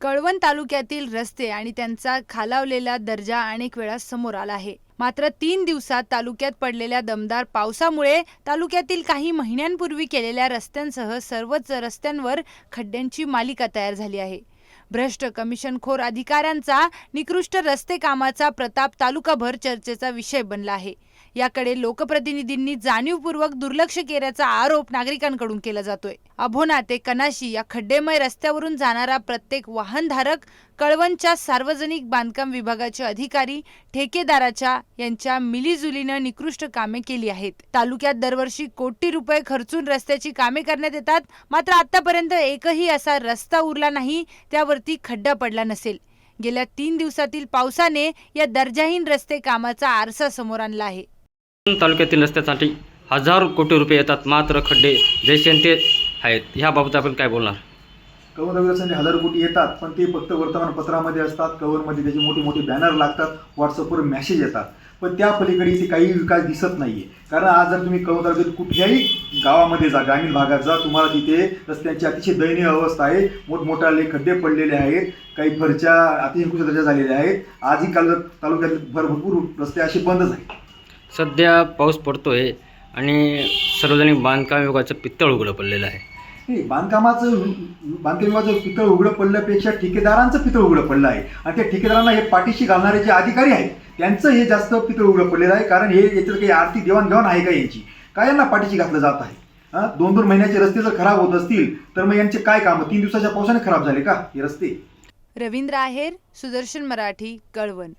कळवण तालुक्यातील रस्ते आणि त्यांचा खालावलेला दर्जा अनेक वेळा समोर आला आहे। मात्र 3 दिवसात तालुक्यात पडलेल्या दमदार पावसामुळे तालुक्यातील काही महिन्यांपूर्वी केलेल्या रस्त्यांसह सर्वच रस्त्यांवर खड्ड्यांची मालिका तयार झाली आहे। भ्रष्ट कमिशनखोर अधिकाऱ्यांचा निकृष्ट रस्ते कामाचा प्रताप तालुकाभर चर्चेचा विषय बनला आहे। याकडे लोकप्रतिनिधींनी जाणीवपूर्वक दुर्लक्ष केल्याचा आरोप नागरिकांकडून केला जातोय। अभोना ते कनाशी या खड्डेमय रस्त्यावरून जाणारा प्रत्येक वाहनधारक कळवणच्या सार्वजनिक बांधकाम विभागाचे अधिकारी ठेकेदाराच्या यांच्या मिलीजुलीनं निकृष्ट कामे केली आहेत। तालुक्यात दरवर्षी कोटी रुपये खर्चून रस्त्याची कामे करण्यात येतात, मात्र आतापर्यंत एकही असा रस्ता उरला नाही त्यावरती खड्डा पडला नसेल। गेल्या 3 दिवसातील पावसाने या दर्जाहीन रस्ते कामाचा आरसा समोर आणला आहे। तालुक्यातील रस्त्यासाठी हजारो कोटी रुपये येतात, मात्र खड्डे जैसे ते आहेत। ह्याबाबत आपण काय बोलणार? कळवण तालुक्यासाठी हजारो कोटी येतात, पण ते फक्त वर्तमानपत्रामध्ये असतात। कळवणमध्ये त्याचे मोठे मोठे बॅनर लागतात, व्हॉट्सअपवर मेसेज येतात, पण त्या पलीकडे इथे काही विकास दिसत नाहीये। कारण आज जर तुम्ही कळवण तालुक्यात कुठल्याही गावामध्ये जा, ग्रामीण भागात जा, तुम्हाला तिथे रस्त्यांची अतिशय दयनीय अवस्था आहे। मोठमोठाले खड्डे पडलेले आहेत, काही फरच्या अतिशय निकृष्ट दर्जा झालेल्या आहेत। आजही तालुक्यात भरपूर रस्ते असे बंदच आहेत। सध्या पाऊस पडतोय आणि सार्वजनिक बांधकाम विभागाचं पित्तळ उघडं पडलेलं आहे। बांधकाम विभागाचं पितळ उघडं पडल्यापेक्षा ठेकेदारांचं पितळ उघडं पडलं आहे। आणि त्या ठेकेदारांना हे पाठीशी घालणारे जे अधिकारी आहेत त्यांचं हे जास्त पितळ उघडं पडलेलं आहे। कारण हे याच्यात काही आर्थिक देवाणघेवाण आहे का यांची? काय यांना पाठीशी घातलं जात आहे? 2-2 महिन्याचे रस्ते जर खराब होत असतील तर मग यांचे काय काम? 3 दिवसाच्या पावसाने खराब झाले का हे रस्ते? रवींद्र आहेर, सुदर्शन मराठी, कळवण।